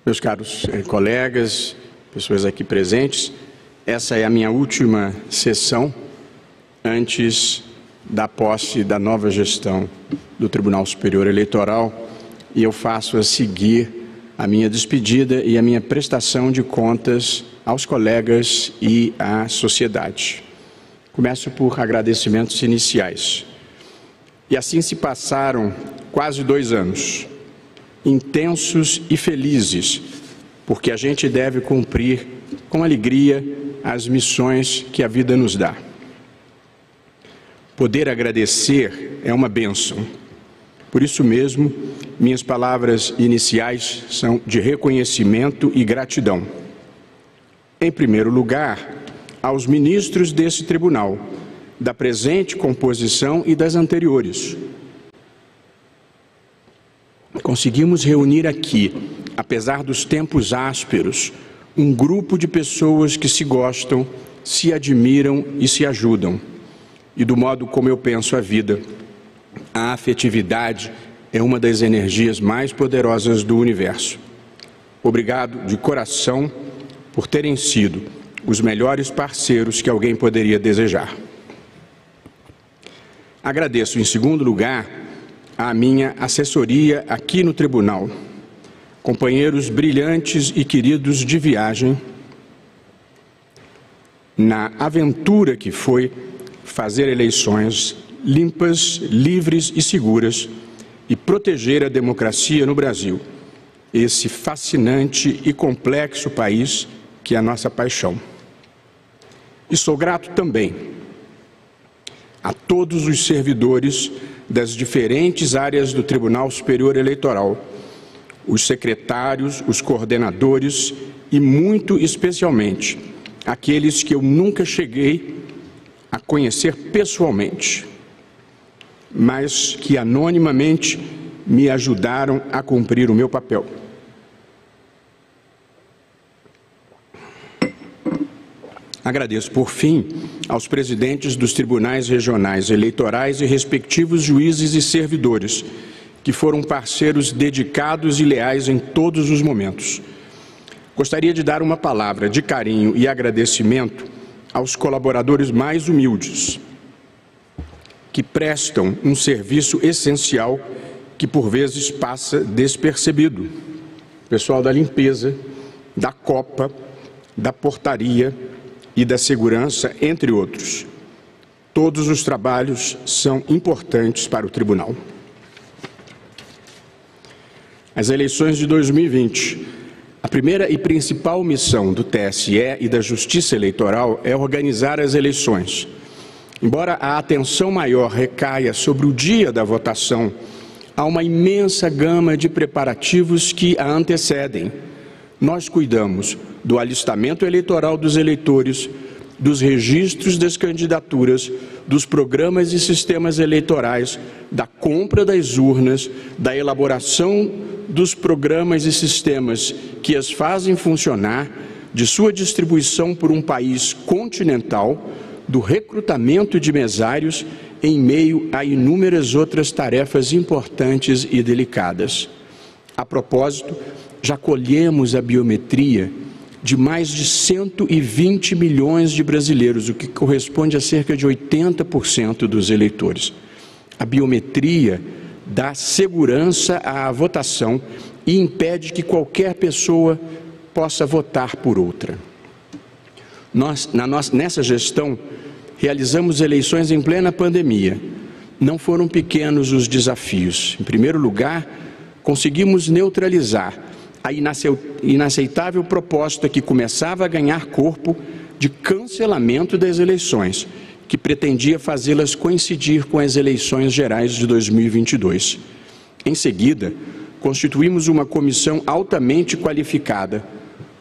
Meus caros colegas, pessoas aqui presentes, essa é a minha última sessão antes da posse da nova gestão do Tribunal Superior Eleitoral e eu faço a seguir a minha despedida e a minha prestação de contas aos colegas e à sociedade. Começo por agradecimentos iniciais. E assim se passaram quase 2 anos, intensos e felizes, porque a gente deve cumprir com alegria as missões que a vida nos dá. Poder agradecer é uma bênção. Por isso mesmo, minhas palavras iniciais são de reconhecimento e gratidão. Em primeiro lugar, aos ministros desse tribunal, da presente composição e das anteriores. Conseguimos reunir aqui, apesar dos tempos ásperos, um grupo de pessoas que se gostam, se admiram e se ajudam. E do modo como eu penso a vida, a afetividade é uma das energias mais poderosas do universo. Obrigado de coração por terem sido os melhores parceiros que alguém poderia desejar. Agradeço, em segundo lugar, a minha assessoria aqui no tribunal, companheiros brilhantes e queridos de viagem, na aventura que foi fazer eleições limpas, livres e seguras e proteger a democracia no Brasil, esse fascinante e complexo país que é a nossa paixão. E sou grato também a todos os servidores das diferentes áreas do Tribunal Superior Eleitoral, os secretários, os coordenadores e, muito especialmente, aqueles que eu nunca cheguei a conhecer pessoalmente, mas que anonimamente me ajudaram a cumprir o meu papel. Agradeço, por fim, aos presidentes dos tribunais regionais eleitorais e respectivos juízes e servidores, que foram parceiros dedicados e leais em todos os momentos. Gostaria de dar uma palavra de carinho e agradecimento aos colaboradores mais humildes, que prestam um serviço essencial que, por vezes, passa despercebido. Pessoal da limpeza, da copa, da portaria e da segurança, entre outros. Todos os trabalhos são importantes para o tribunal. As eleições de 2020. A primeira e principal missão do TSE e da Justiça Eleitoral é organizar as eleições. Embora a atenção maior recaia sobre o dia da votação, há uma imensa gama de preparativos que a antecedem. Nós cuidamos do alistamento eleitoral dos eleitores, dos registros das candidaturas, dos programas e sistemas eleitorais, da compra das urnas, da elaboração dos programas e sistemas que as fazem funcionar, de sua distribuição por um país continental, do recrutamento de mesários em meio a inúmeras outras tarefas importantes e delicadas. A propósito, já colhemos a biometria de mais de 120 milhões de brasileiros, o que corresponde a cerca de 80% dos eleitores. A biometria dá segurança à votação e impede que qualquer pessoa possa votar por outra. Nessa gestão, realizamos eleições em plena pandemia. Não foram pequenos os desafios. Em primeiro lugar, conseguimos neutralizar a inaceitável proposta que começava a ganhar corpo de cancelamento das eleições, que pretendia fazê-las coincidir com as eleições gerais de 2022. Em seguida, constituímos uma comissão altamente qualificada,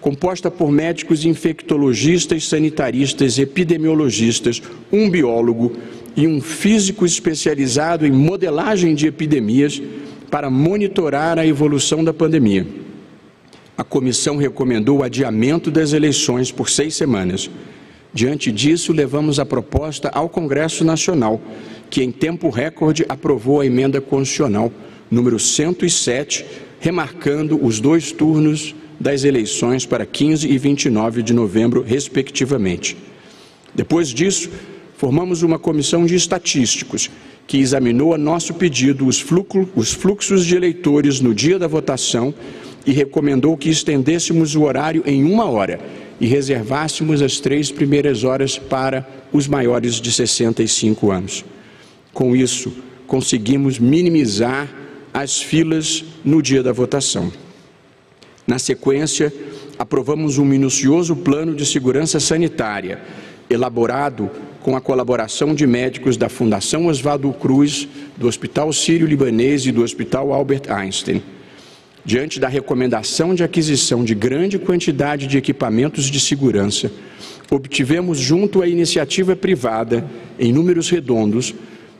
composta por médicos infectologistas, sanitaristas, epidemiologistas, um biólogo e um físico especializado em modelagem de epidemias para monitorar a evolução da pandemia. A comissão recomendou o adiamento das eleições por 6 semanas. Diante disso, levamos a proposta ao Congresso Nacional, que em tempo recorde aprovou a emenda constitucional número 107, remarcando os 2 turnos das eleições para 15 e 29 de novembro, respectivamente. Depois disso, formamos uma comissão de estatísticos que examinou a nosso pedido os fluxos de eleitores no dia da votação e recomendou que estendêssemos o horário em 1 hora e reservássemos as 3 primeiras horas para os maiores de 65 anos. Com isso, conseguimos minimizar as filas no dia da votação. Na sequência, aprovamos um minucioso plano de segurança sanitária, elaborado com a colaboração de médicos da Fundação Oswaldo Cruz, do Hospital Sírio-Libanês e do Hospital Albert Einstein. Diante da recomendação de aquisição de grande quantidade de equipamentos de segurança, obtivemos junto à iniciativa privada, em números redondos,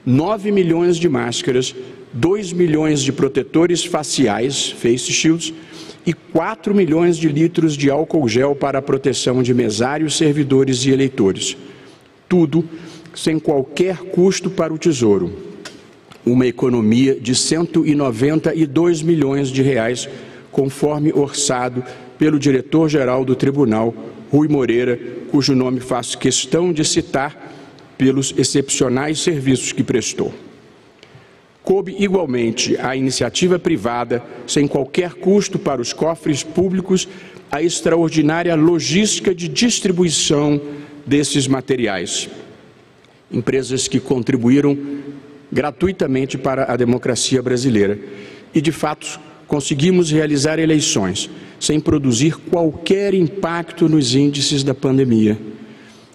9 milhões de máscaras, 2 milhões de protetores faciais, face shields, e 4 milhões de litros de álcool gel para a proteção de mesários, servidores e eleitores. Tudo sem qualquer custo para o Tesouro. Uma economia de 192 milhões de reais, conforme orçado pelo diretor-geral do Tribunal, Rui Moreira, cujo nome faço questão de citar pelos excepcionais serviços que prestou. Coube igualmente à iniciativa privada, sem qualquer custo para os cofres públicos, a extraordinária logística de distribuição desses materiais. Empresas que contribuíram gratuitamente para a democracia brasileira. E, de fato, conseguimos realizar eleições sem produzir qualquer impacto nos índices da pandemia.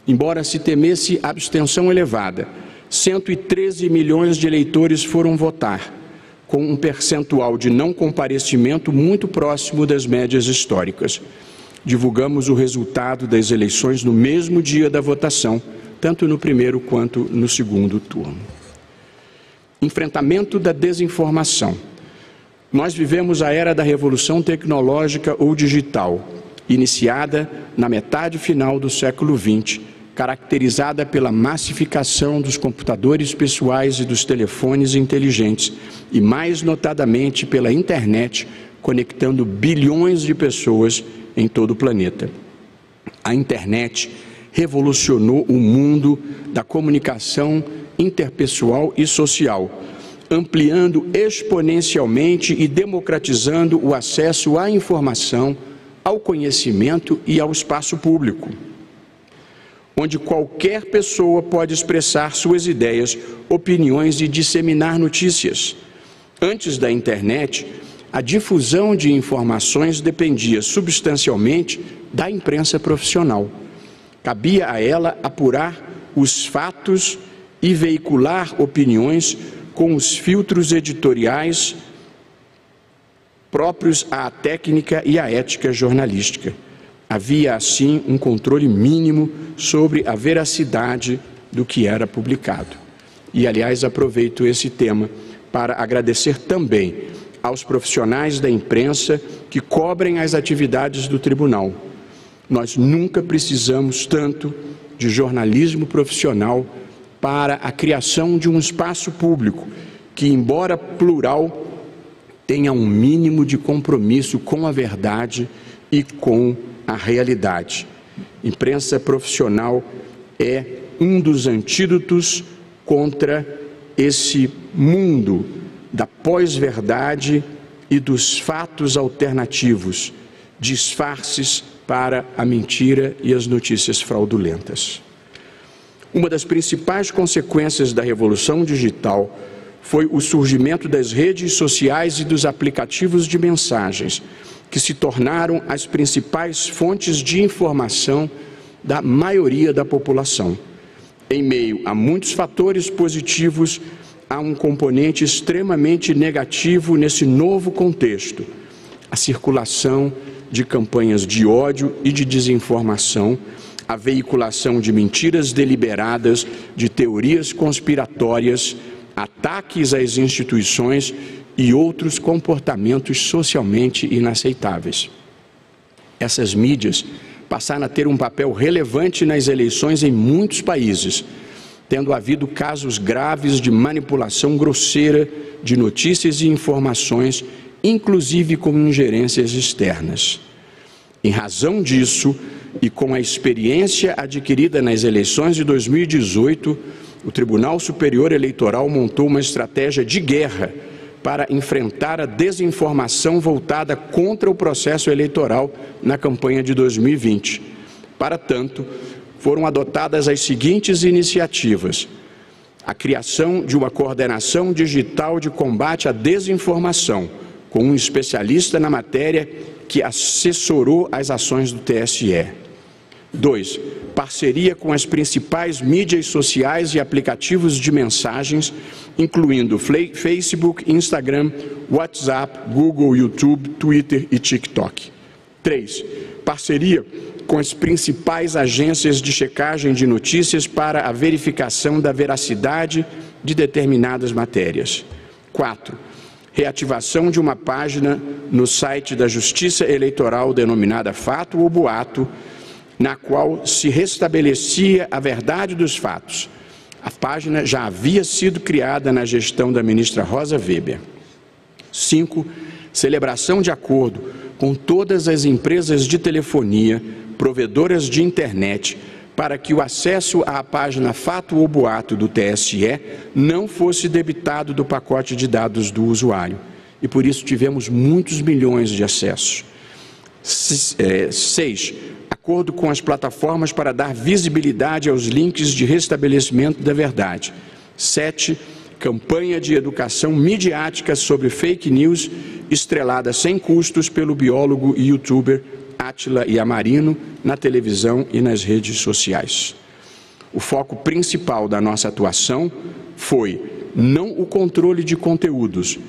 Embora se temesse abstenção elevada, 113 milhões de eleitores foram votar, com um percentual de não comparecimento muito próximo das médias históricas. Divulgamos o resultado das eleições no mesmo dia da votação, tanto no primeiro quanto no segundo turno. Enfrentamento da desinformação. Nós vivemos a era da revolução tecnológica ou digital, iniciada na metade final do século XX, caracterizada pela massificação dos computadores pessoais e dos telefones inteligentes, e mais notadamente pela internet, conectando bilhões de pessoas em todo o planeta. A internet revolucionou o mundo da comunicação interpessoal e social, ampliando exponencialmente e democratizando o acesso à informação, ao conhecimento e ao espaço público, onde qualquer pessoa pode expressar suas ideias, opiniões e disseminar notícias. Antes da internet, a difusão de informações dependia substancialmente da imprensa profissional. Cabia a ela apurar os fatos e veicular opiniões com os filtros editoriais próprios à técnica e à ética jornalística. Havia, assim, um controle mínimo sobre a veracidade do que era publicado. E, aliás, aproveito esse tema para agradecer também aos profissionais da imprensa que cobrem as atividades do tribunal. Nós nunca precisamos tanto de jornalismo profissional para a criação de um espaço público que, embora plural, tenha um mínimo de compromisso com a verdade e com a realidade. Imprensa profissional é um dos antídotos contra esse mundo da pós-verdade e dos fatos alternativos, disfarces para a mentira e as notícias fraudulentas. Uma das principais consequências da revolução digital foi o surgimento das redes sociais e dos aplicativos de mensagens, que se tornaram as principais fontes de informação da maioria da população. Em meio a muitos fatores positivos, há um componente extremamente negativo nesse novo contexto: a circulação de campanhas de ódio e de desinformação, a veiculação de mentiras deliberadas, de teorias conspiratórias, ataques às instituições e outros comportamentos socialmente inaceitáveis. Essas mídias passaram a ter um papel relevante nas eleições em muitos países, tendo havido casos graves de manipulação grosseira de notícias e informações, inclusive com ingerências externas. Em razão disso, e com a experiência adquirida nas eleições de 2018, o Tribunal Superior Eleitoral montou uma estratégia de guerra para enfrentar a desinformação voltada contra o processo eleitoral na campanha de 2020. Para tanto, foram adotadas as seguintes iniciativas: a criação de uma coordenação digital de combate à desinformação, com um especialista na matéria que assessorou as ações do TSE. 2. Parceria com as principais mídias sociais e aplicativos de mensagens, incluindo Facebook, Instagram, WhatsApp, Google, YouTube, Twitter e TikTok. 3. Parceria com as principais agências de checagem de notícias para a verificação da veracidade de determinadas matérias. 4. Reativação de uma página no site da Justiça Eleitoral denominada Fato ou Boato, na qual se restabelecia a verdade dos fatos. A página já havia sido criada na gestão da ministra Rosa Weber. 5. Celebração de acordo com todas as empresas de telefonia, provedoras de internet, para que o acesso à página Fato ou Boato do TSE não fosse debitado do pacote de dados do usuário. E por isso tivemos muitos milhões de acessos. 6. Acordo com as plataformas para dar visibilidade aos links de restabelecimento da verdade. 7. Campanha de educação midiática sobre fake news, estrelada sem custos pelo biólogo e youtuber Átila Yamarino, na televisão e nas redes sociais. O foco principal da nossa atuação foi não o controle de conteúdos,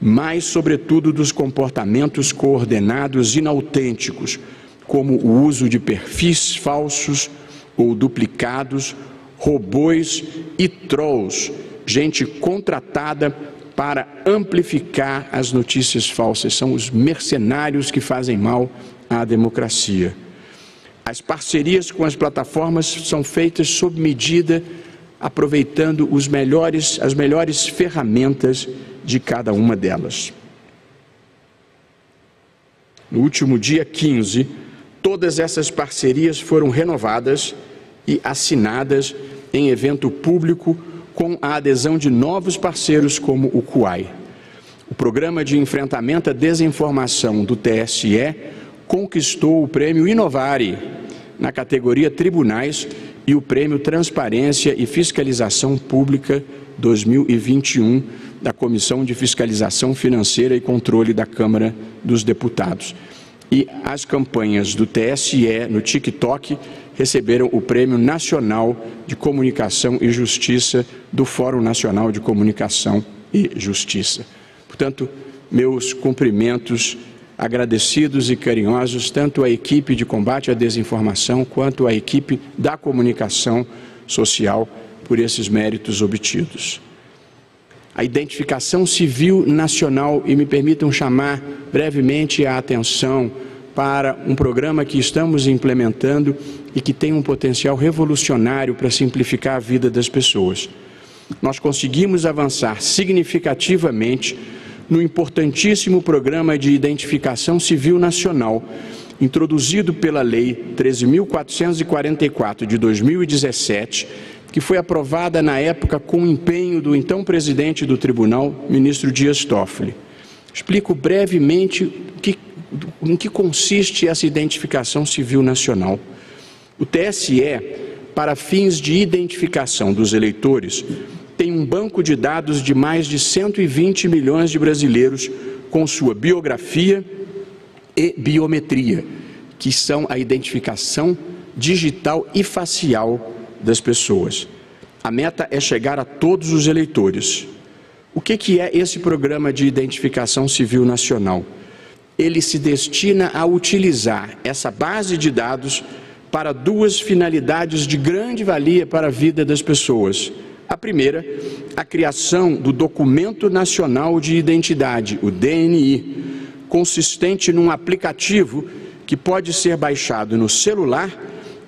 mas, sobretudo, dos comportamentos coordenados inautênticos, como o uso de perfis falsos ou duplicados, robôs e trolls, gente contratada para amplificar as notícias falsas. São os mercenários que fazem mal à democracia. As parcerias com as plataformas são feitas sob medida, aproveitando as melhores ferramentas de cada uma delas. No último dia 15, todas essas parcerias foram renovadas e assinadas em evento público com a adesão de novos parceiros como o CUAI. O Programa de Enfrentamento à Desinformação do TSE conquistou o Prêmio Inovare na categoria Tribunais e o Prêmio Transparência e Fiscalização Pública 2021 da Comissão de Fiscalização Financeira e Controle da Câmara dos Deputados. E as campanhas do TSE no TikTok receberam o Prêmio Nacional de Comunicação e Justiça do Fórum Nacional de Comunicação e Justiça. Portanto, meus cumprimentos agradecidos e carinhosos tanto à equipe de combate à desinformação quanto à equipe da comunicação social por esses méritos obtidos. A identificação civil nacional, e me permitam chamar brevemente a atenção para um programa que estamos implementando e que tem um potencial revolucionário para simplificar a vida das pessoas. Nós conseguimos avançar significativamente no importantíssimo Programa de Identificação Civil Nacional, introduzido pela Lei 13.444 de 2017, que foi aprovada na época com o empenho do então presidente do Tribunal, ministro Dias Toffoli. Explico brevemente em que consiste essa identificação civil nacional. O TSE, para fins de identificação dos eleitores, tem um banco de dados de mais de 120 milhões de brasileiros com sua biografia e biometria, que são a identificação digital e facial das pessoas. A meta é chegar a todos os eleitores. O que é esse Programa de Identificação Civil Nacional? Ele se destina a utilizar essa base de dados para duas finalidades de grande valia para a vida das pessoas. A primeira, a criação do Documento Nacional de Identidade, o DNI, consistente num aplicativo que pode ser baixado no celular,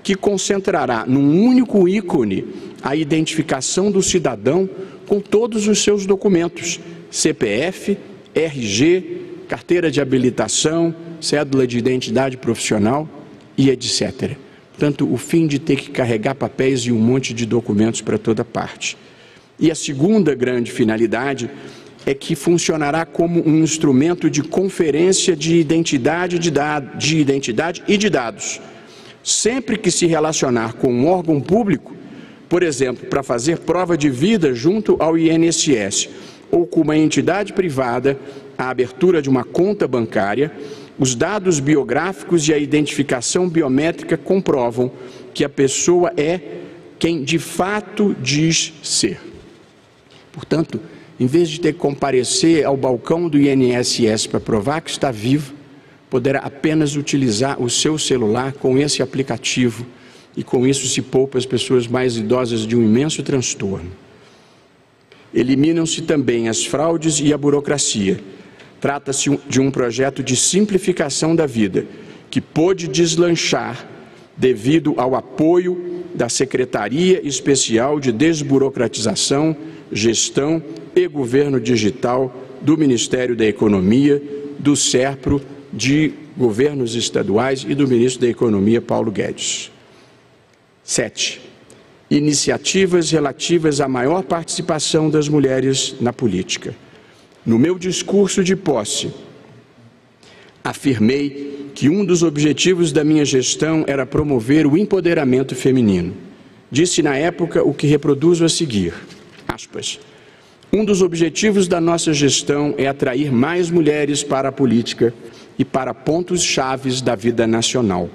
que concentrará num único ícone a identificação do cidadão com todos os seus documentos, CPF, RG, carteira de habilitação, cédula de identidade profissional e etc. Portanto, o fim de ter que carregar papéis e um monte de documentos para toda parte. E a segunda grande finalidade é que funcionará como um instrumento de conferência de identidade e de dados. Sempre que se relacionar com um órgão público, por exemplo, para fazer prova de vida junto ao INSS, ou com uma entidade privada, a abertura de uma conta bancária, os dados biográficos e a identificação biométrica comprovam que a pessoa é quem de fato diz ser. Portanto, em vez de ter que comparecer ao balcão do INSS para provar que está vivo, poderá apenas utilizar o seu celular com esse aplicativo e com isso se poupa as pessoas mais idosas de um imenso transtorno. Eliminam-se também as fraudes e a burocracia. Trata-se de um projeto de simplificação da vida, que pôde deslanchar devido ao apoio da Secretaria Especial de Desburocratização, Gestão e Governo Digital do Ministério da Economia, do SERPRO, de governos estaduais e do ministro da Economia, Paulo Guedes. 7. Iniciativas relativas à maior participação das mulheres na política. No meu discurso de posse, afirmei que um dos objetivos da minha gestão era promover o empoderamento feminino. Disse na época o que reproduzo a seguir, aspas, um dos objetivos da nossa gestão é atrair mais mulheres para a política e para pontos chaves da vida nacional.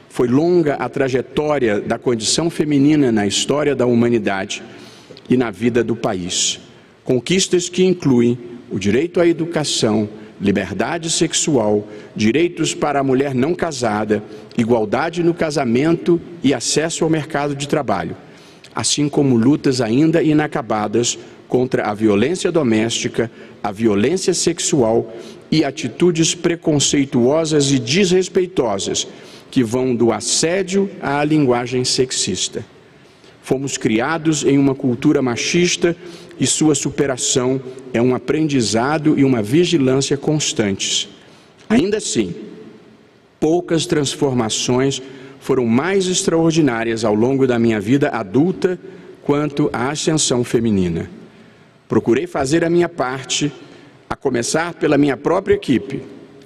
Foi longa a trajetória da condição feminina na história da humanidade e na vida do país. Conquistas que incluem o direito à educação, liberdade sexual, direitos para a mulher não casada, igualdade no casamento e acesso ao mercado de trabalho, assim como lutas ainda inacabadas contra a violência doméstica, a violência sexual e atitudes preconceituosas e desrespeitosas que vão do assédio à linguagem sexista. Fomos criados em uma cultura machista e sua superação é um aprendizado e uma vigilância constantes. Ainda assim, poucas transformações foram mais extraordinárias ao longo da minha vida adulta quanto à ascensão feminina. Procurei fazer a minha parte, a começar pela minha própria equipe.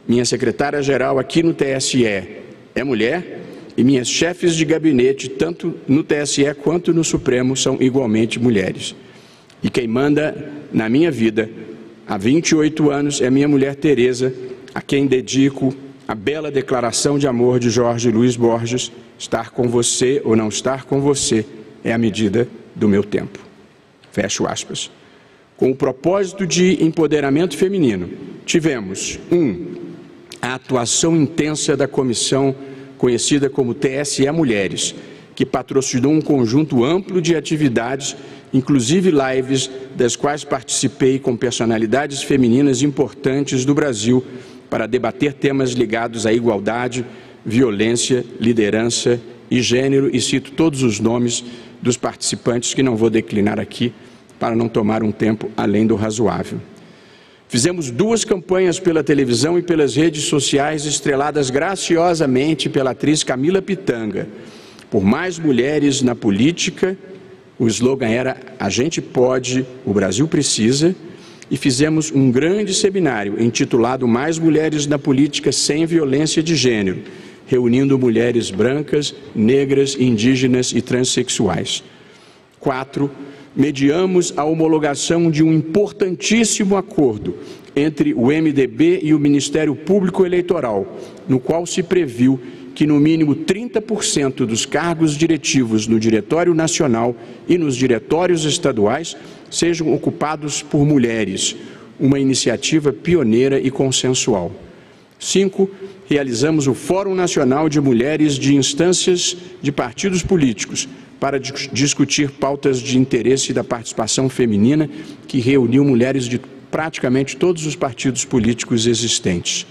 Minha secretária-geral aqui no TSE é mulher e minhas chefes de gabinete, tanto no TSE quanto no Supremo, são igualmente mulheres. E quem manda na minha vida há 28 anos é minha mulher Tereza, a quem dedico a bela declaração de amor de Jorge Luiz Borges: estar com você ou não estar com você é a medida do meu tempo. Fecho aspas. Com o propósito de empoderamento feminino, tivemos a atuação intensa da comissão conhecida como TSE Mulheres, que patrocinou um conjunto amplo de atividades, inclusive lives, das quais participei com personalidades femininas importantes do Brasil para debater temas ligados à igualdade, violência, liderança e gênero, e cito todos os nomes dos participantes que não vou declinar aqui para não tomar um tempo além do razoável. Fizemos 2 campanhas pela televisão e pelas redes sociais, estreladas graciosamente pela atriz Camila Pitanga. Por mais mulheres na política, o slogan era "A gente pode, o Brasil precisa", e fizemos um grande seminário intitulado Mais Mulheres na Política Sem Violência de Gênero, reunindo mulheres brancas, negras, indígenas e transexuais. 4. Mediamos a homologação de um importantíssimo acordo entre o MDB e o Ministério Público Eleitoral, no qual se previu que no mínimo 30% dos cargos diretivos no Diretório Nacional e nos diretórios estaduais sejam ocupados por mulheres, uma iniciativa pioneira e consensual. 5. Realizamos o Fórum Nacional de Mulheres de Instâncias de Partidos Políticos, para discutir pautas de interesse da participação feminina, que reuniu mulheres de praticamente todos os partidos políticos existentes.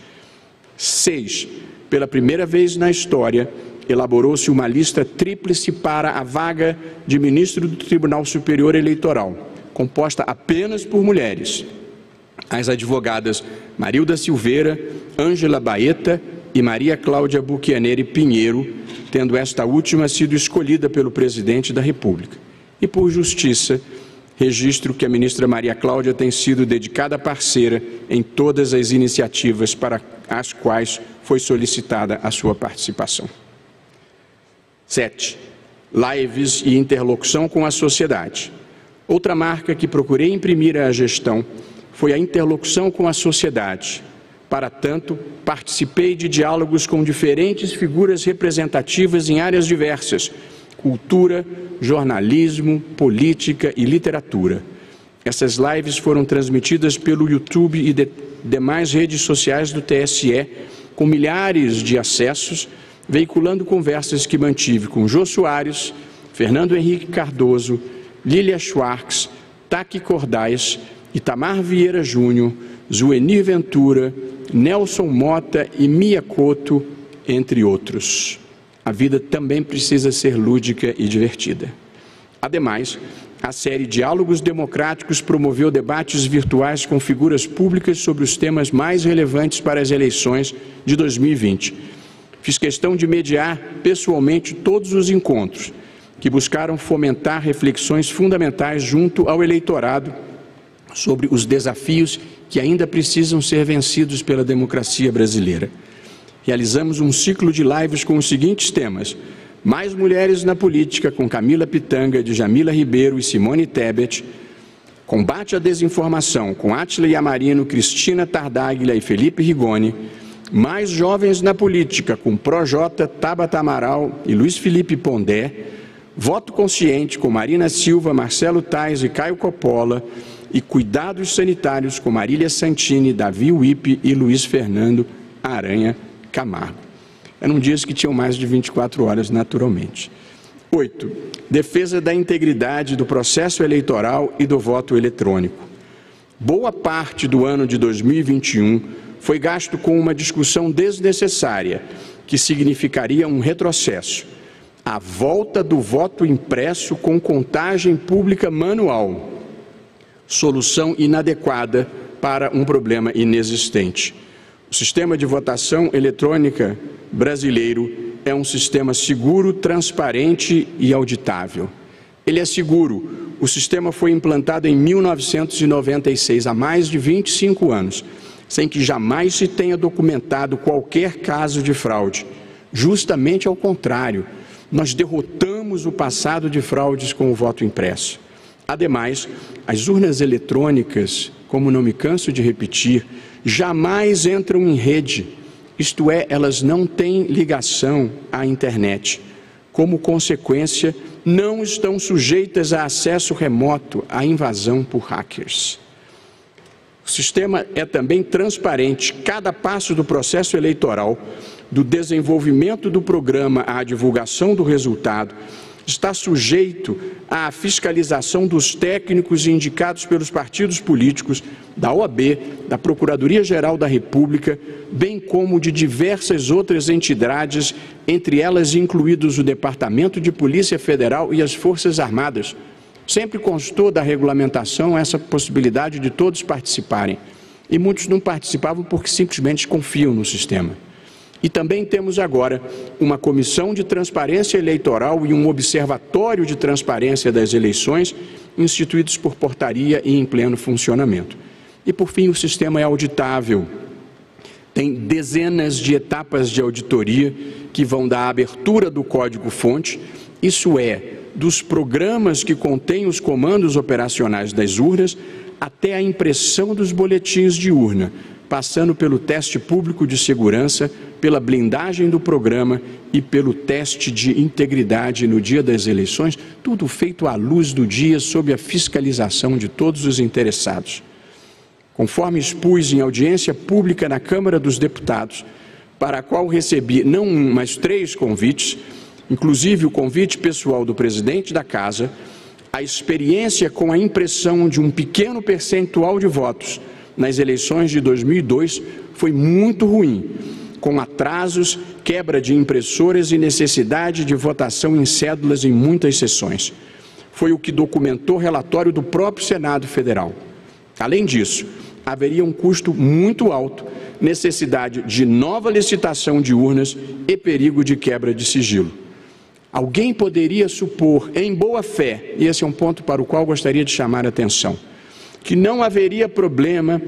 6. Pela primeira vez na história, elaborou-se uma lista tríplice para a vaga de ministro do Tribunal Superior Eleitoral, composta apenas por mulheres. as advogadas Marilda Silveira, Ângela Baeta e Maria Cláudia Buchianeri Pinheiro, tendo esta última sido escolhida pelo Presidente da República. E por justiça, registro que a ministra Maria Cláudia tem sido dedicada parceira em todas as iniciativas para as quais foi solicitada a sua participação. 7. Lives e interlocução com a sociedade. Outra marca que procurei imprimir à gestão foi a interlocução com a sociedade. Para tanto, participei de diálogos com diferentes figuras representativas em áreas diversas: cultura, jornalismo, política e literatura. Essas lives foram transmitidas pelo YouTube e demais redes sociais do TSE, com milhares de acessos, veiculando conversas que mantive com Jô Soares, Fernando Henrique Cardoso, Lília Schwartz, Taki Cordais, Itamar Vieira Júnior, Zuenir Ventura, Nelson Mota e Mia Couto, entre outros. A vida também precisa ser lúdica e divertida. Ademais, a série Diálogos Democráticos promoveu debates virtuais com figuras públicas sobre os temas mais relevantes para as eleições de 2020. Fiz questão de mediar pessoalmente todos os encontros, que buscaram fomentar reflexões fundamentais junto ao eleitorado sobre os desafios que ainda precisam ser vencidos pela democracia brasileira. Realizamos um ciclo de lives com os seguintes temas: Mais mulheres na política, com Camila Pitanga, Djamila Ribeiro e Simone Tebet; Combate à desinformação, com Átila Yamarino, Cristina Tardáguila e Felipe Rigoni; Mais jovens na política, com Projota, Tabata Amaral e Luiz Felipe Pondé; Voto consciente, com Marina Silva, Marcelo Tais e Caio Coppola; e Cuidados sanitários, com Marília Santini, Davi Wippe e Luiz Fernando Aranha Camargo. Eram dias que tinham mais de 24 horas, naturalmente. 8. Defesa da integridade do processo eleitoral e do voto eletrônico. Boa parte do ano de 2021 foi gasto com uma discussão desnecessária, que significaria um retrocesso: a volta do voto impresso com contagem pública manual. Solução inadequada para um problema inexistente. O sistema de votação eletrônica brasileiro é um sistema seguro, transparente e auditável. Ele é seguro. O sistema foi implantado em 1996, há mais de 25 anos, sem que jamais se tenha documentado qualquer caso de fraude. Justamente ao contrário, nós derrotamos o passado de fraudes com o voto impresso. Ademais, as urnas eletrônicas, como não me canso de repetir, jamais entram em rede, isto é, elas não têm ligação à internet. Como consequência, não estão sujeitas a acesso remoto, à invasão por hackers. O sistema é também transparente. Cada passo do processo eleitoral, do desenvolvimento do programa à divulgação do resultado, está sujeito à fiscalização dos técnicos indicados pelos partidos políticos, da OAB, da Procuradoria-Geral da República, bem como de diversas outras entidades, entre elas incluídos o Departamento de Polícia Federal e as Forças Armadas. Sempre constou da regulamentação essa possibilidade de todos participarem, e muitos não participavam porque simplesmente confiam no sistema. E também temos agora uma comissão de transparência eleitoral e um observatório de transparência das eleições, instituídos por portaria e em pleno funcionamento. E, por fim, o sistema é auditável. Tem dezenas de etapas de auditoria que vão da abertura do código-fonte, isso é, dos programas que contêm os comandos operacionais das urnas, até a impressão dos boletins de urna, passando pelo teste público de segurança, pela blindagem do programa e pelo teste de integridade no dia das eleições, tudo feito à luz do dia, sob a fiscalização de todos os interessados. Conforme expus em audiência pública na Câmara dos Deputados, para a qual recebi não um, mas 3 convites, inclusive o convite pessoal do presidente da Casa, a experiência com a impressão de um pequeno percentual de votos nas eleições de 2002 foi muito ruim, com atrasos, quebra de impressoras e necessidade de votação em cédulas em muitas sessões. Foi o que documentou o relatório do próprio Senado Federal. Além disso, haveria um custo muito alto, necessidade de nova licitação de urnas e perigo de quebra de sigilo. Alguém poderia supor, em boa fé, e esse é um ponto para o qual gostaria de chamar a atenção, que não haveria problema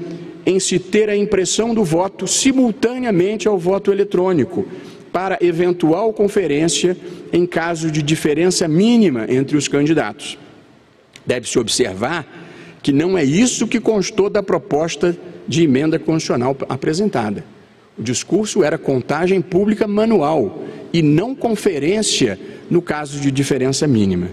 em se ter a impressão do voto simultaneamente ao voto eletrônico, para eventual conferência em caso de diferença mínima entre os candidatos. Deve-se observar que não é isso que constou da proposta de emenda constitucional apresentada. O discurso era contagem pública manual e não conferência no caso de diferença mínima.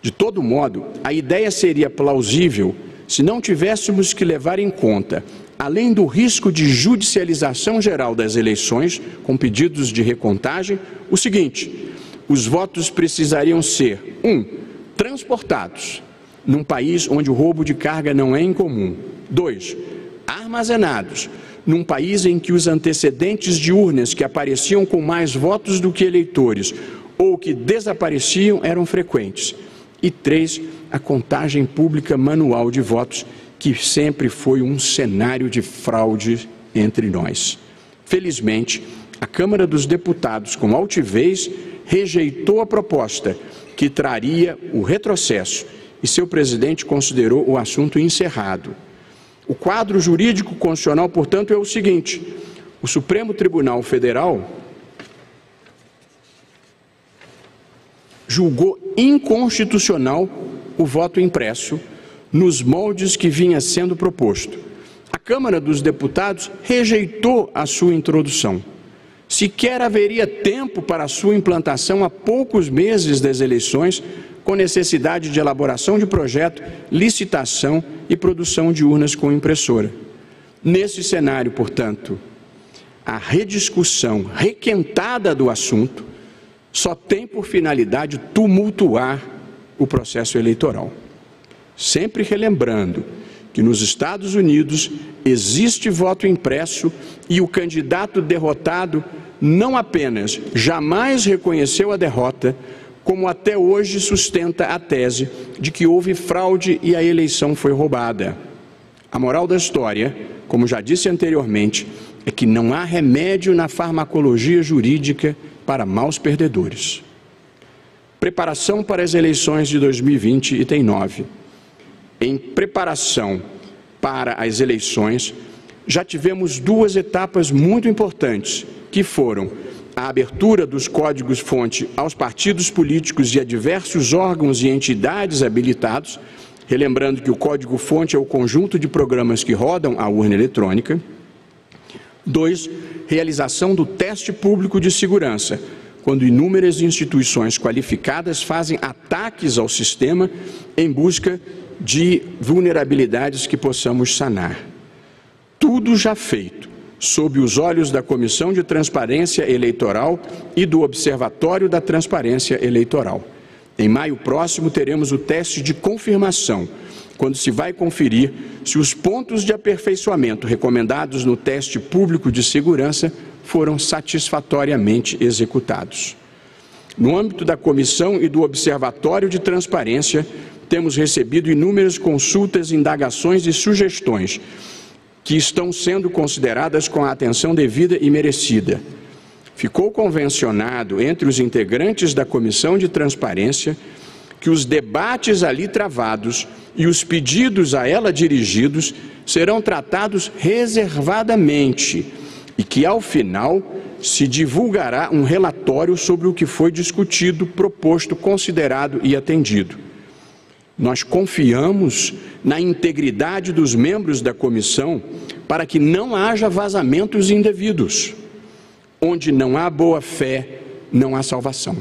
De todo modo, a ideia seria plausível se não tivéssemos que levar em conta, além do risco de judicialização geral das eleições, com pedidos de recontagem, o seguinte: os votos precisariam ser 1. Transportados, num país onde o roubo de carga não é incomum. 2. Armazenados, num país em que os antecedentes de urnas que apareciam com mais votos do que eleitores ou que desapareciam eram frequentes. E 3. A contagem pública manual de votos, que sempre foi um cenário de fraude entre nós. Felizmente, a Câmara dos Deputados, com altivez, rejeitou a proposta, que traria o retrocesso, e seu presidente considerou o assunto encerrado. O quadro jurídico constitucional, portanto, é o seguinte: o Supremo Tribunal Federal julgou inconstitucional o voto impresso nos moldes que vinha sendo proposto. A Câmara dos Deputados rejeitou a sua introdução. Sequer haveria tempo para a sua implantação a poucos meses das eleições, com necessidade de elaboração de projeto, licitação e produção de urnas com impressora. Nesse cenário, portanto, a rediscussão requentada do assunto só tem por finalidade tumultuar o processo eleitoral. Sempre relembrando que nos Estados Unidos existe voto impresso e o candidato derrotado não apenas jamais reconheceu a derrota, como até hoje sustenta a tese de que houve fraude e a eleição foi roubada. A moral da história, como já disse anteriormente, é que não há remédio na farmacologia jurídica para maus perdedores. Preparação para as eleições de 2020, item 9. Em preparação para as eleições, já tivemos duas etapas muito importantes, que foram a abertura dos códigos-fonte aos partidos políticos e a diversos órgãos e entidades habilitados, relembrando que o código-fonte é o conjunto de programas que rodam a urna eletrônica. 2. Realização do teste público de segurança, quando inúmeras instituições qualificadas fazem ataques ao sistema em busca de vulnerabilidades que possamos sanar. Tudo já feito, sob os olhos da Comissão de Transparência Eleitoral e do Observatório da Transparência Eleitoral. Em maio próximo teremos o teste de confirmação, quando se vai conferir se os pontos de aperfeiçoamento recomendados no teste público de segurança foram satisfatoriamente executados. No âmbito da Comissão e do Observatório de Transparência, temos recebido inúmeras consultas, indagações e sugestões que estão sendo consideradas com a atenção devida e merecida. Ficou convencionado entre os integrantes da Comissão de Transparência que os debates ali travados e os pedidos a ela dirigidos serão tratados reservadamente e que, ao final, se divulgará um relatório sobre o que foi discutido, proposto, considerado e atendido. Nós confiamos na integridade dos membros da comissão para que não haja vazamentos indevidos. Onde não há boa-fé, não há salvação.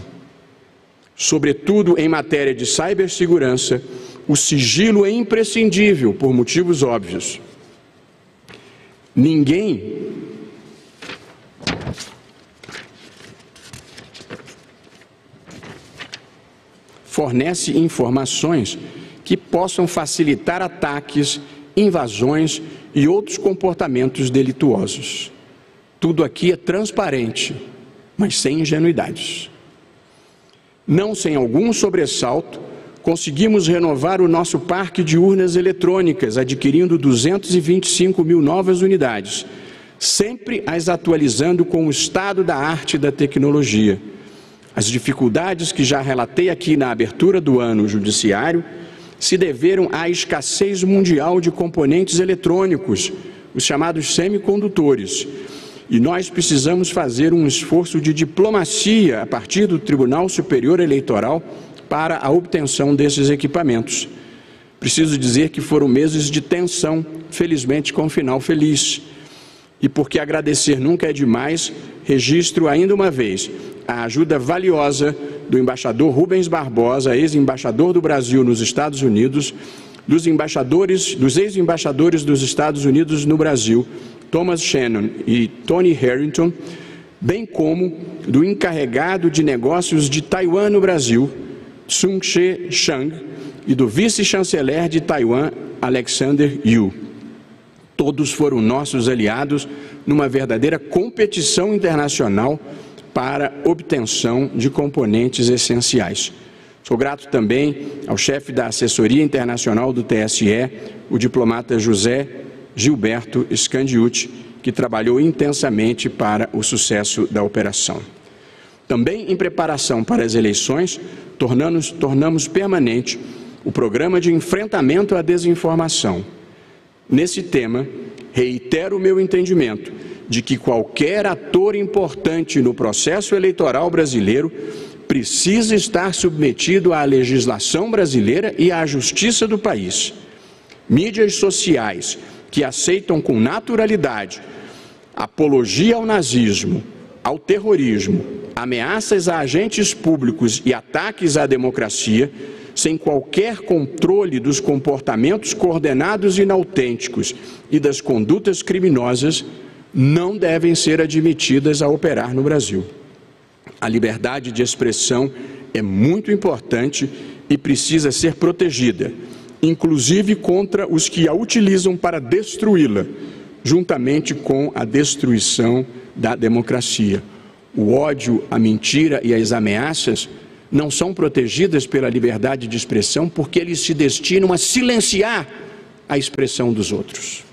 Sobretudo em matéria de cibersegurança, o sigilo é imprescindível por motivos óbvios. Ninguém fornece informações que possam facilitar ataques, invasões e outros comportamentos delituosos. Tudo aqui é transparente, mas sem ingenuidades. Não sem algum sobressalto, conseguimos renovar o nosso parque de urnas eletrônicas, adquirindo 225 mil novas unidades, sempre as atualizando com o estado da arte e da tecnologia. As dificuldades que já relatei aqui na abertura do ano judiciário se deveram à escassez mundial de componentes eletrônicos, os chamados semicondutores. E nós precisamos fazer um esforço de diplomacia a partir do Tribunal Superior Eleitoral para a obtenção desses equipamentos. Preciso dizer que foram meses de tensão, felizmente com um final feliz. E porque agradecer nunca é demais, registro ainda uma vez a ajuda valiosa do embaixador Rubens Barbosa, ex-embaixador do Brasil nos Estados Unidos, dos ex-embaixadores dos Estados Unidos no Brasil, Thomas Shannon e Tony Harrington, bem como do encarregado de negócios de Taiwan no Brasil, Sung-Che Chang, e do vice-chanceler de Taiwan, Alexander Yu. Todos foram nossos aliados numa verdadeira competição internacional para obtenção de componentes essenciais. Sou grato também ao chefe da assessoria internacional do TSE, o diplomata José Gilberto Scandiucci, que trabalhou intensamente para o sucesso da operação. Também em preparação para as eleições, tornamos permanente o programa de enfrentamento à desinformação. Nesse tema, reitero o meu entendimento de que qualquer ator importante no processo eleitoral brasileiro precisa estar submetido à legislação brasileira e à justiça do país. Mídias sociais que aceitam com naturalidade apologia ao nazismo, ao terrorismo, ameaças a agentes públicos e ataques à democracia, sem qualquer controle dos comportamentos coordenados e inautênticos e das condutas criminosas, não devem ser admitidas a operar no Brasil. A liberdade de expressão é muito importante e precisa ser protegida, inclusive contra os que a utilizam para destruí-la, juntamente com a destruição da democracia. O ódio, a mentira e as ameaças não são protegidas pela liberdade de expressão porque eles se destinam a silenciar a expressão dos outros.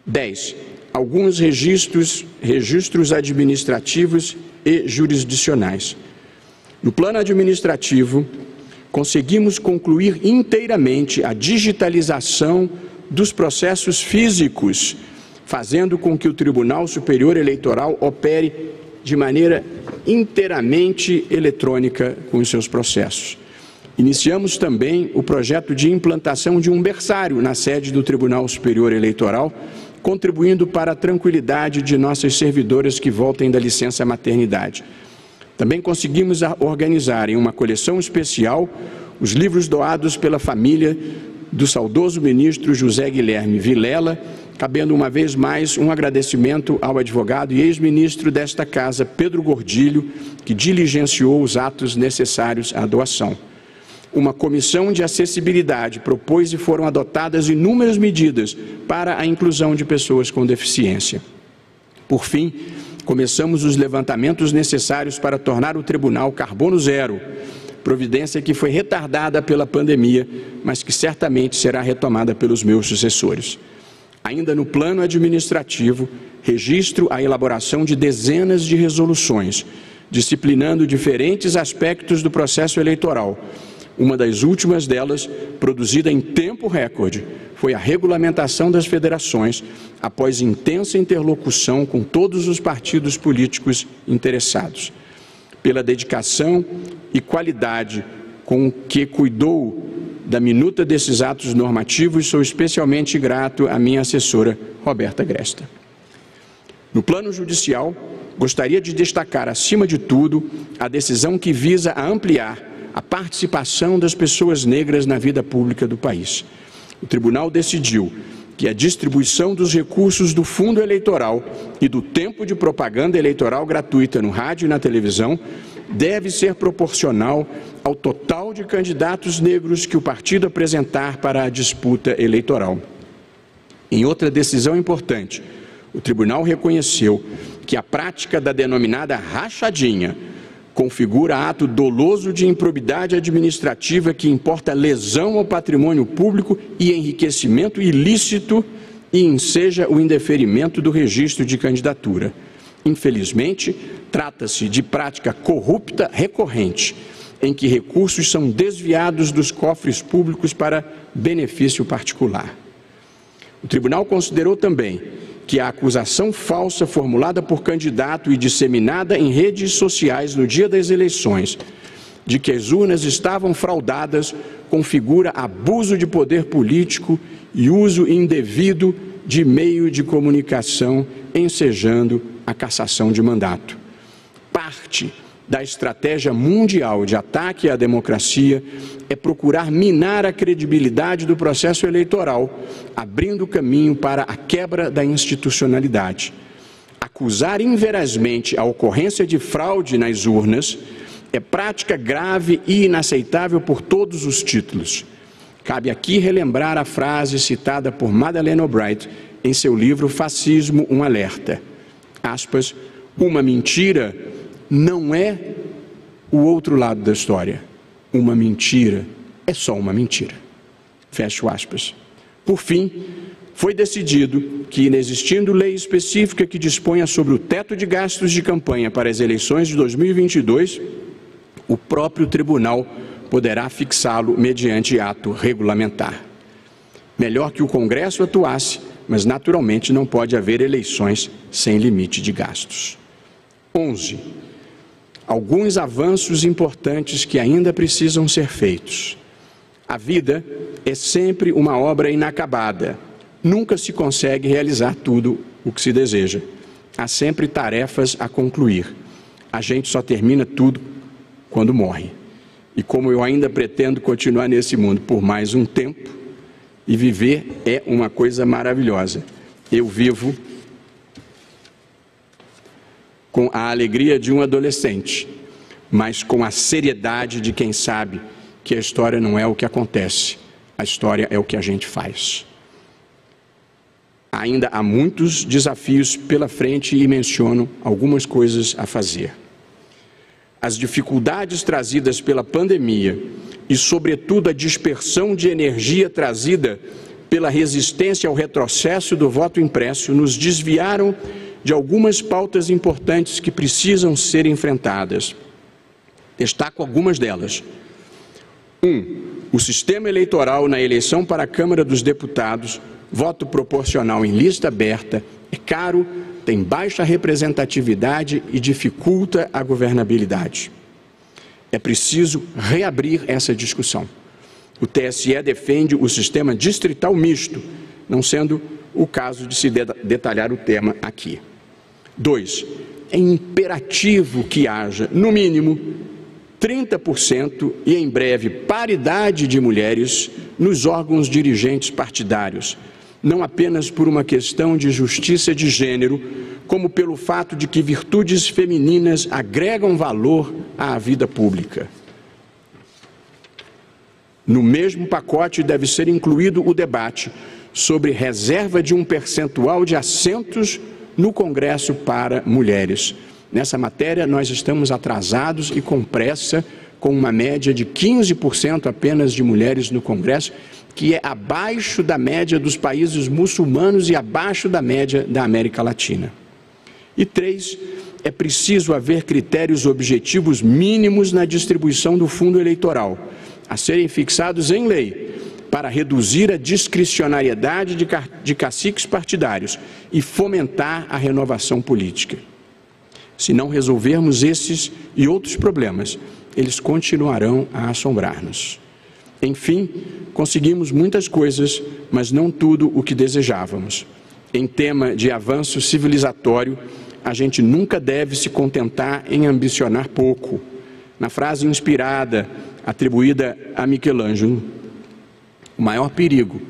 10. Alguns registros administrativos e jurisdicionais. No plano administrativo, conseguimos concluir inteiramente a digitalização dos processos físicos, fazendo com que o Tribunal Superior Eleitoral opere de maneira inteiramente eletrônica com os seus processos. Iniciamos também o projeto de implantação de um berçário na sede do Tribunal Superior Eleitoral, contribuindo para a tranquilidade de nossas servidoras que voltem da licença maternidade. Também conseguimos organizar em uma coleção especial os livros doados pela família do saudoso ministro José Guilherme Vilela, cabendo uma vez mais um agradecimento ao advogado e ex-ministro desta Casa, Pedro Gordilho, que diligenciou os atos necessários à doação. Uma comissão de acessibilidade propôs e foram adotadas inúmeras medidas para a inclusão de pessoas com deficiência. Por fim, começamos os levantamentos necessários para tornar o tribunal carbono zero, providência que foi retardada pela pandemia, mas que certamente será retomada pelos meus sucessores. Ainda no plano administrativo, registro a elaboração de dezenas de resoluções, disciplinando diferentes aspectos do processo eleitoral. Uma das últimas delas, produzida em tempo recorde, foi a regulamentação das federações, após intensa interlocução com todos os partidos políticos interessados. Pela dedicação e qualidade com que cuidou da minuta desses atos normativos, sou especialmente grato à minha assessora, Roberta Gresta. No plano judicial, gostaria de destacar, acima de tudo, a decisão que visa a ampliar a participação das pessoas negras na vida pública do país. O tribunal decidiu que a distribuição dos recursos do fundo eleitoral e do tempo de propaganda eleitoral gratuita no rádio e na televisão deve ser proporcional ao total de candidatos negros que o partido apresentar para a disputa eleitoral. Em outra decisão importante, o tribunal reconheceu que a prática da denominada rachadinha configura ato doloso de improbidade administrativa que importa lesão ao patrimônio público e enriquecimento ilícito e enseja o indeferimento do registro de candidatura. Infelizmente, trata-se de prática corrupta recorrente, em que recursos são desviados dos cofres públicos para benefício particular. O tribunal considerou também que a acusação falsa formulada por candidato e disseminada em redes sociais no dia das eleições, de que as urnas estavam fraudadas, configura abuso de poder político e uso indevido de meio de comunicação, ensejando a cassação de mandato. Parte da estratégia mundial de ataque à democracia é procurar minar a credibilidade do processo eleitoral, abrindo caminho para a quebra da institucionalidade. Acusar inverazmente a ocorrência de fraude nas urnas é prática grave e inaceitável por todos os títulos. Cabe aqui relembrar a frase citada por Madeleine Albright em seu livro Fascismo, um alerta. Aspas, uma mentira não é o outro lado da história. Uma mentira é só uma mentira. Fecho aspas. Por fim, foi decidido que, inexistindo lei específica que disponha sobre o teto de gastos de campanha para as eleições de 2022, o próprio tribunal poderá fixá-lo mediante ato regulamentar. Melhor que o Congresso atuasse, mas naturalmente não pode haver eleições sem limite de gastos. 11. Alguns avanços importantes que ainda precisam ser feitos. A vida é sempre uma obra inacabada. Nunca se consegue realizar tudo o que se deseja. Há sempre tarefas a concluir. A gente só termina tudo quando morre. E como eu ainda pretendo continuar nesse mundo por mais um tempo, e viver é uma coisa maravilhosa. Eu vivo com a alegria de um adolescente, mas com a seriedade de quem sabe que a história não é o que acontece, a história é o que a gente faz. Ainda há muitos desafios pela frente e menciono algumas coisas a fazer. As dificuldades trazidas pela pandemia e, sobretudo, a dispersão de energia trazida pela resistência ao retrocesso do voto impresso nos desviaram de algumas pautas importantes que precisam ser enfrentadas. Destaco algumas delas. 1. O sistema eleitoral na eleição para a Câmara dos Deputados, voto proporcional em lista aberta, é caro, tem baixa representatividade e dificulta a governabilidade. É preciso reabrir essa discussão. O TSE defende o sistema distrital misto, não sendo o caso de se detalhar o tema aqui. 2. É imperativo que haja, no mínimo, 30% e, em breve, paridade de mulheres nos órgãos dirigentes partidários, não apenas por uma questão de justiça de gênero, como pelo fato de que virtudes femininas agregam valor à vida pública. No mesmo pacote deve ser incluído o debate sobre reserva de um percentual de assentos no Congresso para mulheres. Nessa matéria, nós estamos atrasados e com pressa, com uma média de 15% apenas de mulheres no Congresso, que é abaixo da média dos países muçulmanos e abaixo da média da América Latina. E 3, é preciso haver critérios objetivos mínimos na distribuição do fundo eleitoral, a serem fixados em lei, para reduzir a discricionariedade de caciques partidários e fomentar a renovação política. Se não resolvermos esses e outros problemas, eles continuarão a assombrar-nos. Enfim, conseguimos muitas coisas, mas não tudo o que desejávamos. Em tema de avanço civilizatório, a gente nunca deve se contentar em ambicionar pouco. Na frase inspirada, atribuída a Michelangelo, o maior perigo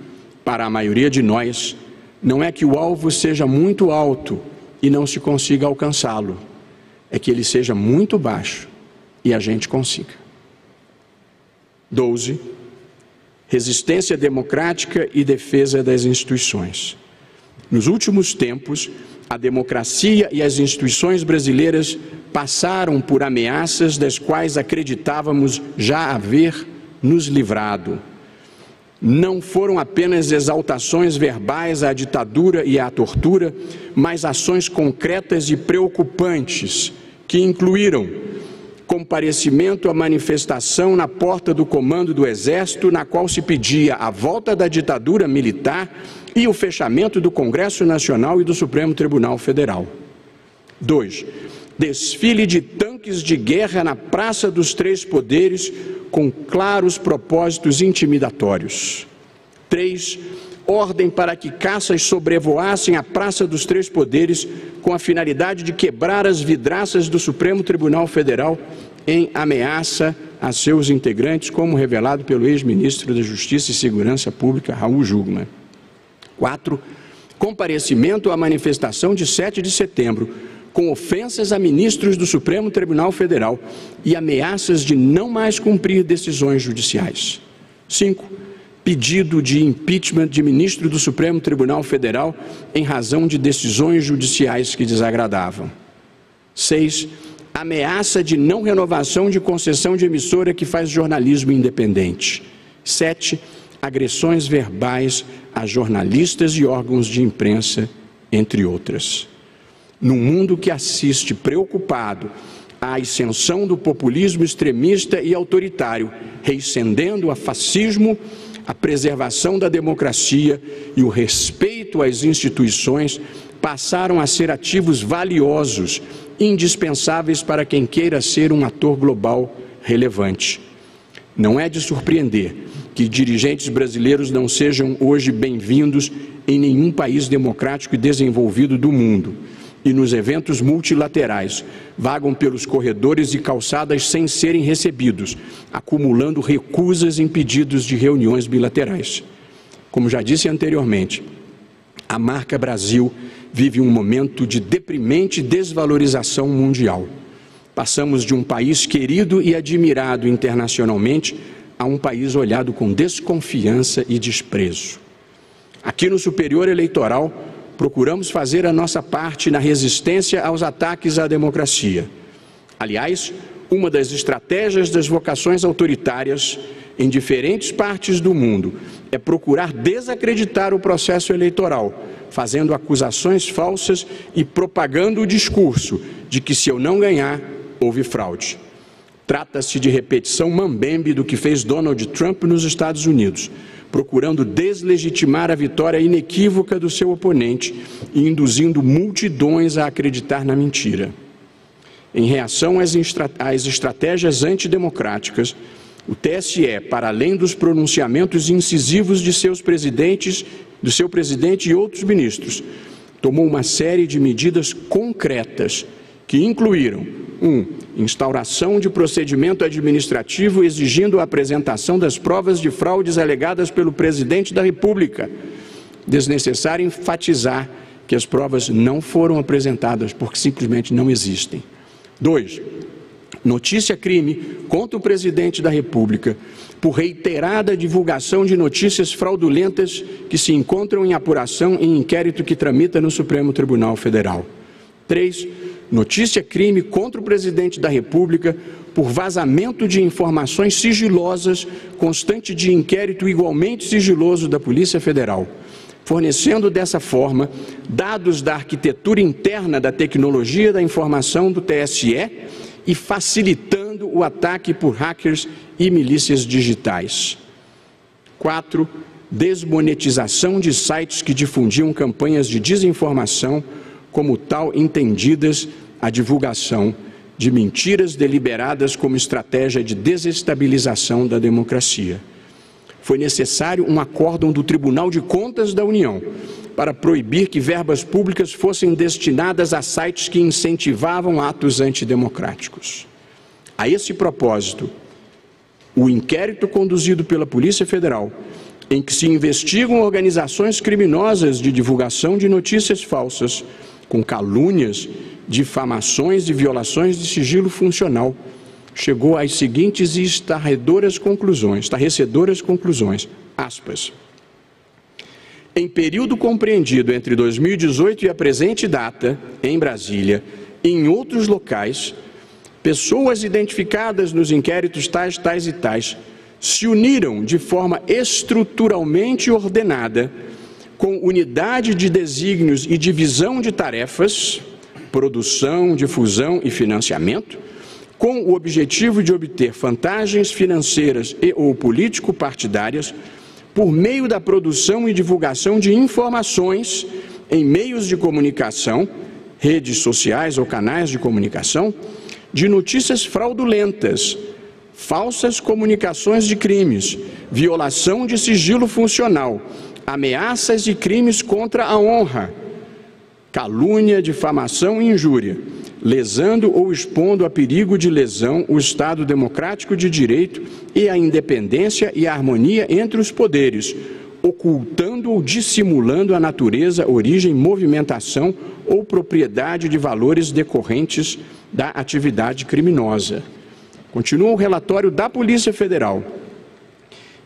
para a maioria de nós não é que o alvo seja muito alto e não se consiga alcançá-lo, é que ele seja muito baixo e a gente consiga. 12. Resistência democrática e defesa das instituições. Nos últimos tempos, a democracia e as instituições brasileiras passaram por ameaças das quais acreditávamos já haver nos livrado. Não foram apenas exaltações verbais à ditadura e à tortura, mas ações concretas e preocupantes, que incluíram comparecimento à manifestação na porta do comando do Exército, na qual se pedia a volta da ditadura militar e o fechamento do Congresso Nacional e do Supremo Tribunal Federal. 2. Desfile de tanques de guerra na Praça dos Três Poderes com claros propósitos intimidatórios. 3. Ordem para que caças sobrevoassem a Praça dos Três Poderes com a finalidade de quebrar as vidraças do Supremo Tribunal Federal em ameaça a seus integrantes, como revelado pelo ex-ministro da Justiça e Segurança Pública, Raul Jungmann. 4. Comparecimento à manifestação de 7 de setembro, com ofensas a ministros do Supremo Tribunal Federal e ameaças de não mais cumprir decisões judiciais. 5. Pedido de impeachment de ministro do Supremo Tribunal Federal em razão de decisões judiciais que desagradavam. 6. Ameaça de não renovação de concessão de emissora que faz jornalismo independente. 7. Agressões verbais a jornalistas e órgãos de imprensa, entre outras. Num mundo que assiste preocupado à ascensão do populismo extremista e autoritário, reascendendo a fascismo, a preservação da democracia e o respeito às instituições passaram a ser ativos valiosos, indispensáveis para quem queira ser um ator global relevante. Não é de surpreender que dirigentes brasileiros não sejam hoje bem-vindos em nenhum país democrático e desenvolvido do mundo, e nos eventos multilaterais vagam pelos corredores e calçadas sem serem recebidos, acumulando recusas em pedidos de reuniões bilaterais. Como já disse anteriormente, a marca Brasil vive um momento de deprimente desvalorização mundial. Passamos de um país querido e admirado internacionalmente a um país olhado com desconfiança e desprezo. Aqui no Superior Eleitoral, procuramos fazer a nossa parte na resistência aos ataques à democracia. Aliás, uma das estratégias das vocações autoritárias em diferentes partes do mundo é procurar desacreditar o processo eleitoral, fazendo acusações falsas e propagando o discurso de que se eu não ganhar, houve fraude. Trata-se de repetição mambembe do que fez Donald Trump nos Estados Unidos, procurando deslegitimar a vitória inequívoca do seu oponente e induzindo multidões a acreditar na mentira. Em reação às estratégias antidemocráticas, o TSE, para além dos pronunciamentos incisivos de seus presidentes, do seu presidente e outros ministros, tomou uma série de medidas concretas que incluíram: 1. Instauração de procedimento administrativo exigindo a apresentação das provas de fraudes alegadas pelo presidente da República. Desnecessário enfatizar que as provas não foram apresentadas porque simplesmente não existem. 2. Notícia-crime contra o presidente da República por reiterada divulgação de notícias fraudulentas que se encontram em apuração em inquérito que tramita no Supremo Tribunal Federal. 3. Notícia-crime contra o presidente da República por vazamento de informações sigilosas constante de inquérito igualmente sigiloso da Polícia Federal, fornecendo dessa forma dados da arquitetura interna da tecnologia da informação do TSE e facilitando o ataque por hackers e milícias digitais. 4. Desmonetização de sites que difundiam campanhas de desinformação, como tal entendidas a divulgação de mentiras deliberadas como estratégia de desestabilização da democracia. Foi necessário um acórdão do Tribunal de Contas da União para proibir que verbas públicas fossem destinadas a sites que incentivavam atos antidemocráticos. A esse propósito, o inquérito conduzido pela Polícia Federal, em que se investigam organizações criminosas de divulgação de notícias falsas, com calúnias, difamações e violações de sigilo funcional, chegou às seguintes e estarrecedoras conclusões, aspas. Em período compreendido entre 2018 e a presente data, em Brasília, em outros locais, pessoas identificadas nos inquéritos tais e tais se uniram de forma estruturalmente ordenada, com unidade de desígnios e divisão de tarefas, produção, difusão e financiamento, com o objetivo de obter vantagens financeiras e ou político-partidárias por meio da produção e divulgação de informações em meios de comunicação, redes sociais ou canais de comunicação, de notícias fraudulentas, falsas comunicações de crimes, violação de sigilo funcional, ameaças e crimes contra a honra, calúnia, difamação e injúria, lesando ou expondo a perigo de lesão o Estado democrático de direito e a independência e a harmonia entre os poderes, ocultando ou dissimulando a natureza, origem, movimentação ou propriedade de valores decorrentes da atividade criminosa. Continua o relatório da Polícia Federal.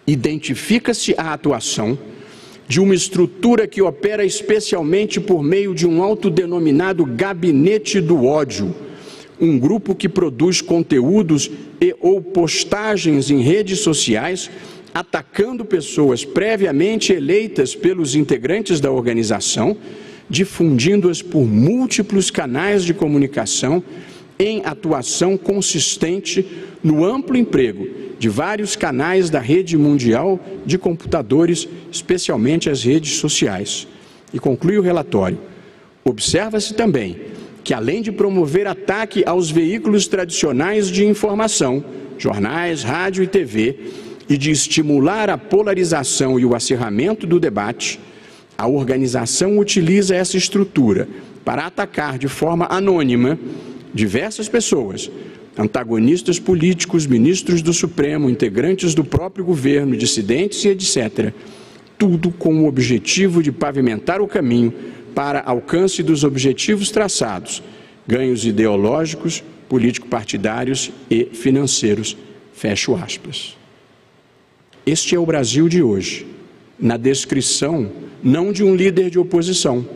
Identifica-se a atuação de uma estrutura que opera especialmente por meio de um autodenominado Gabinete do Ódio, um grupo que produz conteúdos e ou postagens em redes sociais atacando pessoas previamente eleitas pelos integrantes da organização, difundindo-as por múltiplos canais de comunicação em atuação consistente no amplo emprego de vários canais da rede mundial de computadores, especialmente as redes sociais. E conclui o relatório. Observa-se também que, além de promover ataque aos veículos tradicionais de informação, jornais, rádio e TV, e de estimular a polarização e o acirramento do debate, a organização utiliza essa estrutura para atacar de forma anônima diversas pessoas, antagonistas políticos, ministros do Supremo, integrantes do próprio governo, dissidentes e etc. Tudo com o objetivo de pavimentar o caminho para alcance dos objetivos traçados, ganhos ideológicos, político-partidários e financeiros. Fecho aspas. Este é o Brasil de hoje, na descrição não de um líder de oposição,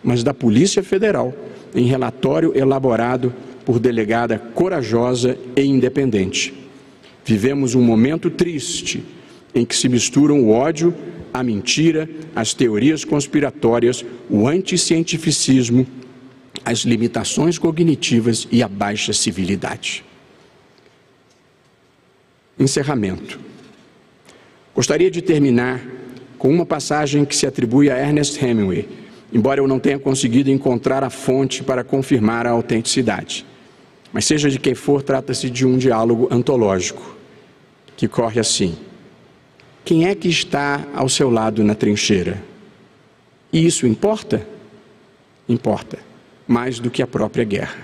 mas da Polícia Federal, em relatório elaborado por delegada corajosa e independente. Vivemos um momento triste em que se misturam o ódio, a mentira, as teorias conspiratórias, o anticientificismo, as limitações cognitivas e a baixa civilidade. Encerramento. Gostaria de terminar com uma passagem que se atribui a Ernest Hemingway, embora eu não tenha conseguido encontrar a fonte para confirmar a autenticidade. Mas seja de quem for, trata-se de um diálogo antológico, que corre assim: quem é que está ao seu lado na trincheira? E isso importa? Importa, mais do que a própria guerra.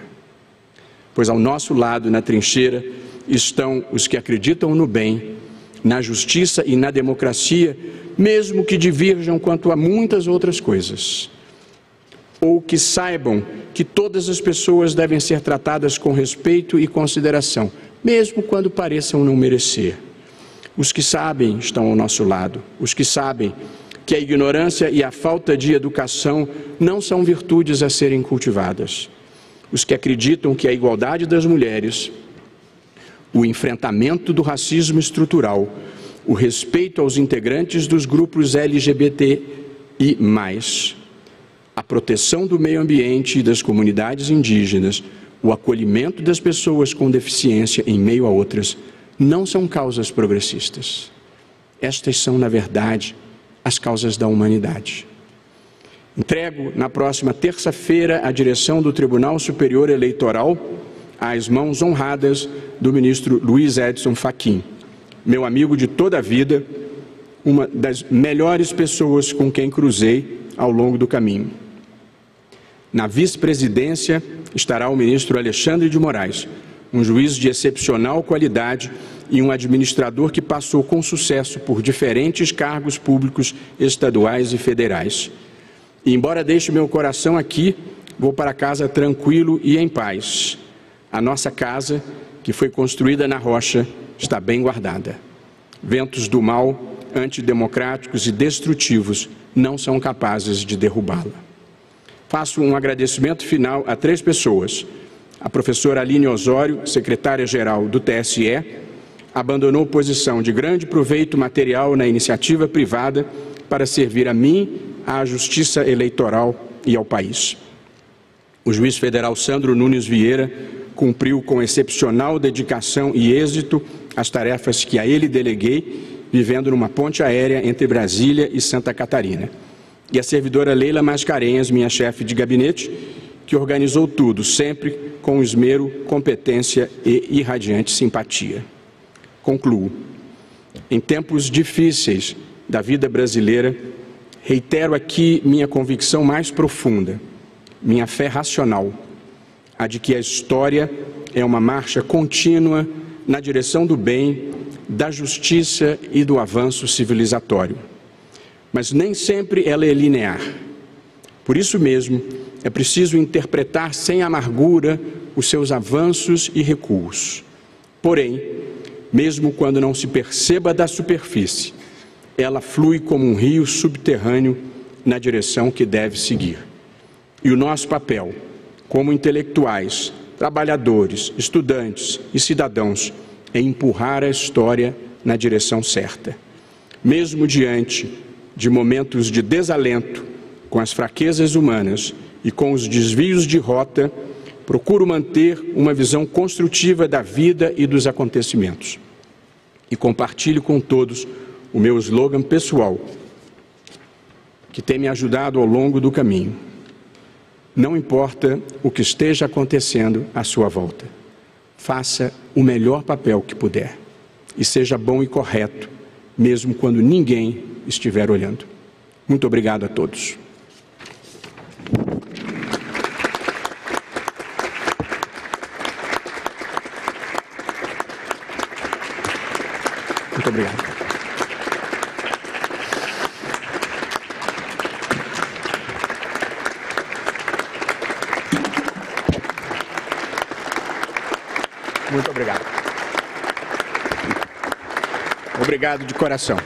Pois ao nosso lado na trincheira estão os que acreditam no bem, na justiça e na democracia, mesmo que divirjam quanto a muitas outras coisas. Ou que saibam que todas as pessoas devem ser tratadas com respeito e consideração, mesmo quando pareçam não merecer. Os que sabem estão ao nosso lado, os que sabem que a ignorância e a falta de educação não são virtudes a serem cultivadas. Os que acreditam que a igualdade das mulheres, o enfrentamento do racismo estrutural, o respeito aos integrantes dos grupos LGBT e mais, a proteção do meio ambiente e das comunidades indígenas, o acolhimento das pessoas com deficiência em meio a outras, não são causas progressistas. Estas são, na verdade, as causas da humanidade. Entrego na próxima terça-feira a direção do Tribunal Superior Eleitoral às mãos honradas do ministro Luiz Edson Fachin, meu amigo de toda a vida, uma das melhores pessoas com quem cruzei ao longo do caminho. Na vice-presidência estará o ministro Alexandre de Moraes, um juiz de excepcional qualidade e um administrador que passou com sucesso por diferentes cargos públicos estaduais e federais. E embora deixe meu coração aqui, vou para casa tranquilo e em paz. A nossa casa, que foi construída na rocha, está bem guardada. Ventos do mal, antidemocráticos e destrutivos, não são capazes de derrubá-la. Faço um agradecimento final a 3 pessoas. A professora Aline Osório, secretária-geral do TSE, abandonou posição de grande proveito material na iniciativa privada para servir a mim, à Justiça Eleitoral e ao país. O juiz federal Sandro Nunes Vieira cumpriu com excepcional dedicação e êxito as tarefas que a ele deleguei, vivendo numa ponte aérea entre Brasília e Santa Catarina. E a servidora Leila Mascarenhas, minha chefe de gabinete, que organizou tudo, sempre com esmero, competência e irradiante simpatia. Concluo. Em tempos difíceis da vida brasileira, reitero aqui minha convicção mais profunda, minha fé racional, a de que a história é uma marcha contínua na direção do bem, da justiça e do avanço civilizatório. Mas nem sempre ela é linear. Por isso mesmo, é preciso interpretar sem amargura os seus avanços e recuos. Porém, mesmo quando não se perceba da superfície, ela flui como um rio subterrâneo na direção que deve seguir. E o nosso papel, como intelectuais, trabalhadores, estudantes e cidadãos, é empurrar a história na direção certa. Mesmo diante de momentos de desalento, com as fraquezas humanas e com os desvios de rota, procuro manter uma visão construtiva da vida e dos acontecimentos. E compartilho com todos o meu slogan pessoal, que tem me ajudado ao longo do caminho. Não importa o que esteja acontecendo à sua volta. Faça o melhor papel que puder. E seja bom e correto, mesmo quando ninguém estiver olhando. Muito obrigado a todos. Muito obrigado. Muito obrigado. Obrigado de coração.